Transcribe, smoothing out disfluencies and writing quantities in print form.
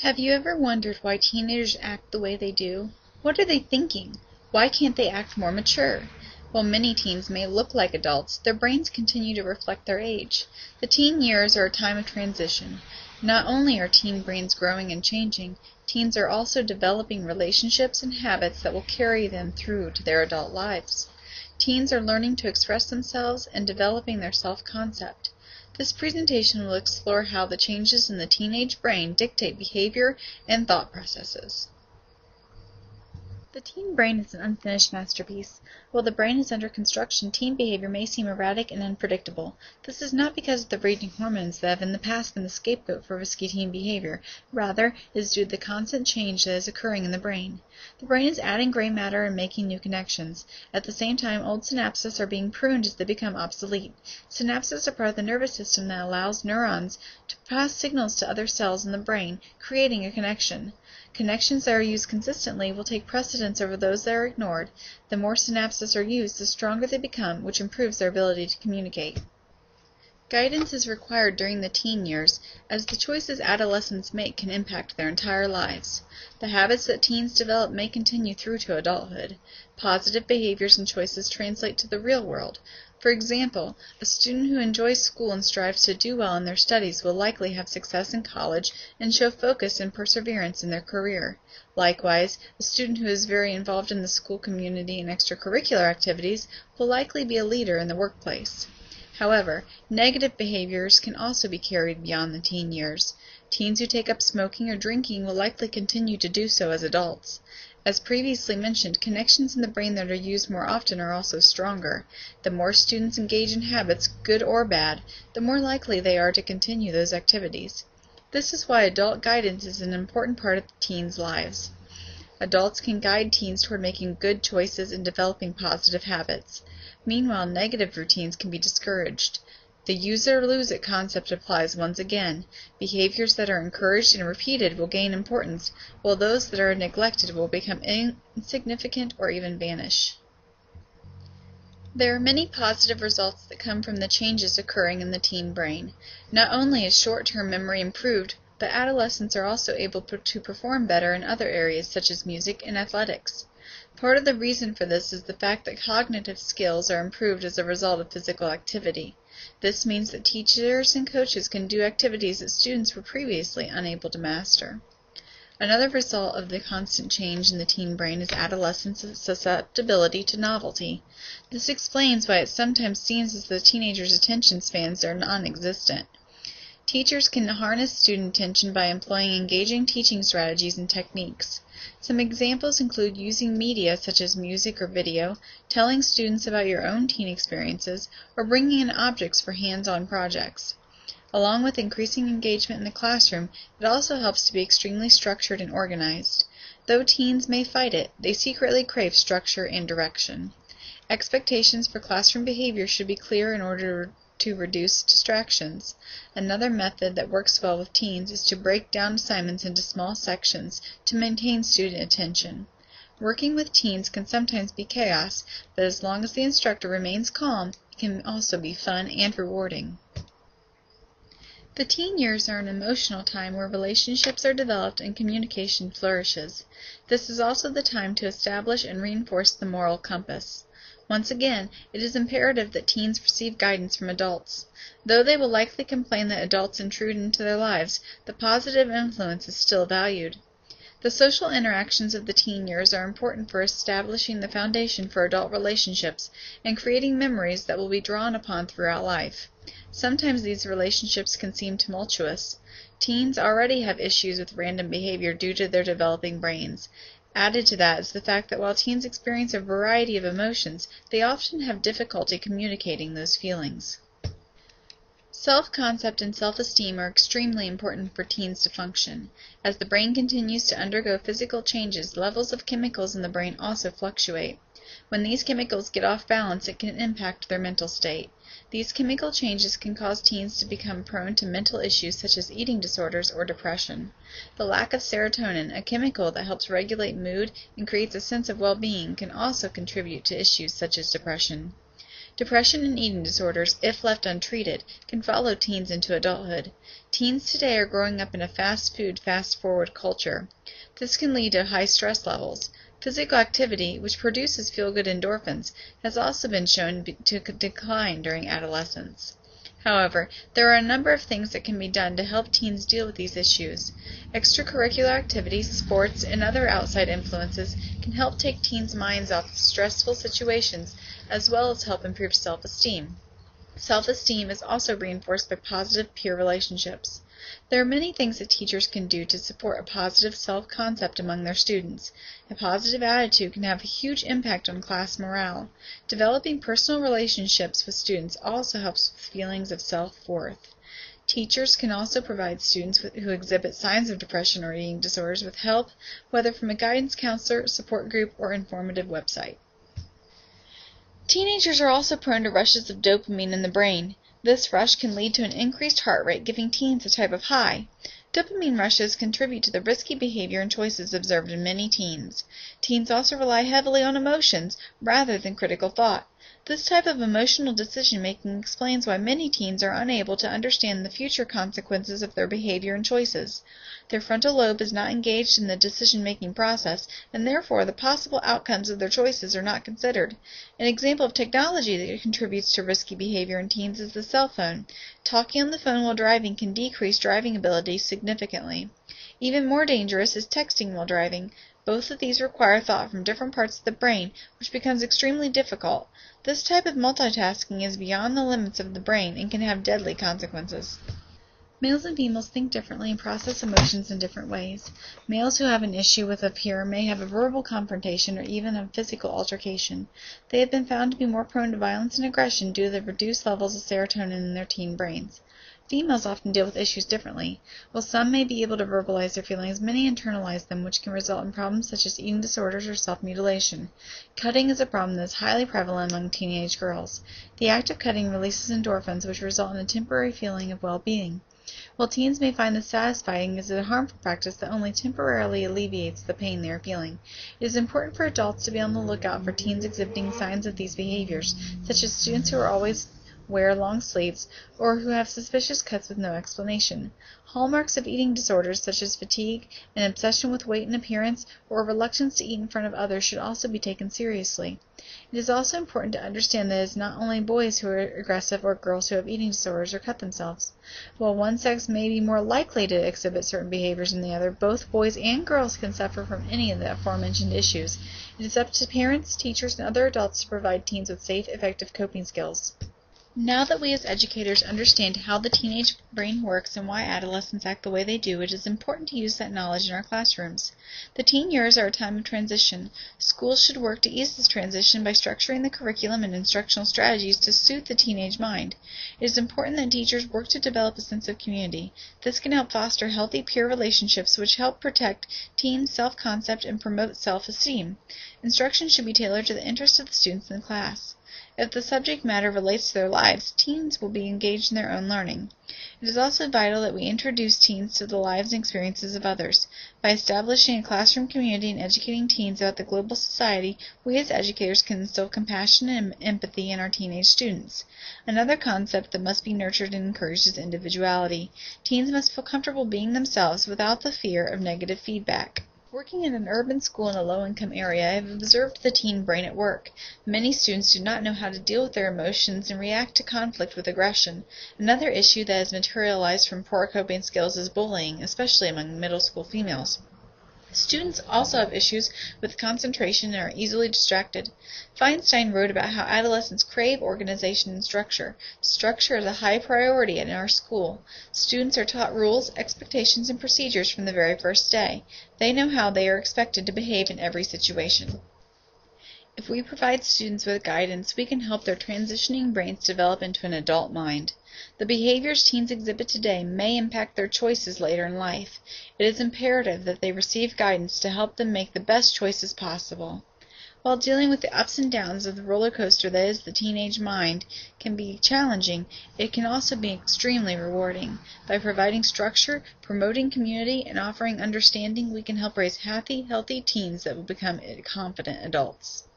Have you ever wondered why teenagers act the way they do? What are they thinking? Why can't they act more mature? While many teens may look like adults, their brains continue to reflect their age. The teen years are a time of transition. Not only are teen brains growing and changing, teens are also developing relationships and habits that will carry them through to their adult lives. Teens are learning to express themselves and developing their self-concept. This presentation will explore how the changes in the teenage brain dictate behavior and thought processes. The teen brain is an unfinished masterpiece. While the brain is under construction, teen behavior may seem erratic and unpredictable. This is not because of the raging hormones that have in the past been the scapegoat for risky teen behavior. Rather, it is due to the constant change that is occurring in the brain. The brain is adding gray matter and making new connections. At the same time, old synapses are being pruned as they become obsolete. Synapses are part of the nervous system that allows neurons to pass signals to other cells in the brain, creating a connection. Connections that are used consistently will take precedence over those that are ignored. The more synapses are used, the stronger they become, which improves their ability to communicate. Guidance is required during the teen years, as the choices adolescents make can impact their entire lives. The habits that teens develop may continue through to adulthood. Positive behaviors and choices translate to the real world. For example, a student who enjoys school and strives to do well in their studies will likely have success in college and show focus and perseverance in their career. Likewise, a student who is very involved in the school community and extracurricular activities will likely be a leader in the workplace. However, negative behaviors can also be carried beyond the teen years. Teens who take up smoking or drinking will likely continue to do so as adults. As previously mentioned, connections in the brain that are used more often are also stronger. The more students engage in habits, good or bad, the more likely they are to continue those activities. This is why adult guidance is an important part of the teens' lives. Adults can guide teens toward making good choices and developing positive habits. Meanwhile, negative routines can be discouraged. The use it or lose it concept applies once again. Behaviors that are encouraged and repeated will gain importance, while those that are neglected will become insignificant or even vanish. There are many positive results that come from the changes occurring in the teen brain. Not only is short-term memory improved, but adolescents are also able to perform better in other areas such as music and athletics. Part of the reason for this is the fact that cognitive skills are improved as a result of physical activity. This means that teachers and coaches can do activities that students were previously unable to master. Another result of the constant change in the teen brain is adolescents' susceptibility to novelty. This explains why it sometimes seems as though teenagers' attention spans are non-existent. Teachers can harness student attention by employing engaging teaching strategies and techniques. Some examples include using media such as music or video, telling students about your own teen experiences, or bringing in objects for hands-on projects. Along with increasing engagement in the classroom, it also helps to be extremely structured and organized. Though teens may fight it, they secretly crave structure and direction. Expectations for classroom behavior should be clear in order to reduce distractions. Another method that works well with teens is to break down assignments into small sections to maintain student attention. Working with teens can sometimes be chaos, but as long as the instructor remains calm, it can also be fun and rewarding. The teen years are an emotional time where relationships are developed and communication flourishes. This is also the time to establish and reinforce the moral compass. Once again, it is imperative that teens receive guidance from adults. Though they will likely complain that adults intrude into their lives, the positive influence is still valued. The social interactions of the teen years are important for establishing the foundation for adult relationships and creating memories that will be drawn upon throughout life. Sometimes these relationships can seem tumultuous. Teens already have issues with random behavior due to their developing brains. Added to that is the fact that while teens experience a variety of emotions, they often have difficulty communicating those feelings. Self-concept and self-esteem are extremely important for teens to function. As the brain continues to undergo physical changes, levels of chemicals in the brain also fluctuate. When these chemicals get off balance, it can impact their mental state. These chemical changes can cause teens to become prone to mental issues such as eating disorders or depression. The lack of serotonin, a chemical that helps regulate mood and creates a sense of well-being, can also contribute to issues such as depression. Depression and eating disorders, if left untreated, can follow teens into adulthood. Teens today are growing up in a fast food, fast forward culture. This can lead to high stress levels. Physical activity, which produces feel-good endorphins, has also been shown to decline during adolescence. However, there are a number of things that can be done to help teens deal with these issues. Extracurricular activities, sports, and other outside influences can help take teens' minds off stressful situations as well as help improve self-esteem. Self-esteem is also reinforced by positive peer relationships. There are many things that teachers can do to support a positive self-concept among their students. A positive attitude can have a huge impact on class morale. Developing personal relationships with students also helps with feelings of self-worth. Teachers can also provide students who exhibit signs of depression or eating disorders with help, whether from a guidance counselor, support group, or informative website. Teenagers are also prone to rushes of dopamine in the brain. This rush can lead to an increased heart rate, giving teens a type of high. Dopamine rushes contribute to the risky behavior and choices observed in many teens. Teens also rely heavily on emotions rather than critical thought. This type of emotional decision-making explains why many teens are unable to understand the future consequences of their behavior and choices. Their frontal lobe is not engaged in the decision-making process, and therefore the possible outcomes of their choices are not considered. An example of technology that contributes to risky behavior in teens is the cell phone. Talking on the phone while driving can decrease driving ability significantly. Even more dangerous is texting while driving. Both of these require thought from different parts of the brain, which becomes extremely difficult. This type of multitasking is beyond the limits of the brain and can have deadly consequences. Males and females think differently and process emotions in different ways. Males who have an issue with a peer may have a verbal confrontation or even a physical altercation. They have been found to be more prone to violence and aggression due to the reduced levels of serotonin in their teen brains. Females often deal with issues differently. While some may be able to verbalize their feelings, many internalize them, which can result in problems such as eating disorders or self-mutilation. Cutting is a problem that is highly prevalent among teenage girls. The act of cutting releases endorphins, which result in a temporary feeling of well-being. While teens may find this satisfying, it is a harmful practice that only temporarily alleviates the pain they are feeling. It is important for adults to be on the lookout for teens exhibiting signs of these behaviors, such as students who always wear long sleeves, or who have suspicious cuts with no explanation. Hallmarks of eating disorders such as fatigue, an obsession with weight and appearance, or a reluctance to eat in front of others should also be taken seriously. It is also important to understand that it is not only boys who are aggressive or girls who have eating disorders or cut themselves. While one sex may be more likely to exhibit certain behaviors than the other, both boys and girls can suffer from any of the aforementioned issues. It is up to parents, teachers, and other adults to provide teens with safe, effective coping skills. Now that we as educators understand how the teenage brain works and why adolescents act the way they do, it is important to use that knowledge in our classrooms. The teen years are a time of transition. Schools should work to ease this transition by structuring the curriculum and instructional strategies to suit the teenage mind. It is important that teachers work to develop a sense of community. This can help foster healthy peer relationships which help protect teen self-concept and promote self-esteem. Instruction should be tailored to the interests of the students in the class. If the subject matter relates to their lives, teens will be engaged in their own learning. It is also vital that we introduce teens to the lives and experiences of others. By establishing a classroom community and educating teens about the global society, we as educators can instill compassion and empathy in our teenage students. Another concept that must be nurtured and encouraged is individuality. Teens must feel comfortable being themselves without the fear of negative feedback. Working in an urban school in a low-income area, I have observed the teen brain at work. Many students do not know how to deal with their emotions and react to conflict with aggression. Another issue that has materialized from poor coping skills is bullying, especially among middle school females. Students also have issues with concentration and are easily distracted. Feinstein wrote about how adolescents crave organization and structure. Structure is a high priority in our school. Students are taught rules, expectations, and procedures from the very first day. They know how they are expected to behave in every situation. If we provide students with guidance, we can help their transitioning brains develop into an adult mind. The behaviors teens exhibit today may impact their choices later in life. It is imperative that they receive guidance to help them make the best choices possible. While dealing with the ups and downs of the roller coaster that is the teenage mind can be challenging, it can also be extremely rewarding. By providing structure, promoting community, and offering understanding, we can help raise happy, healthy teens that will become confident adults.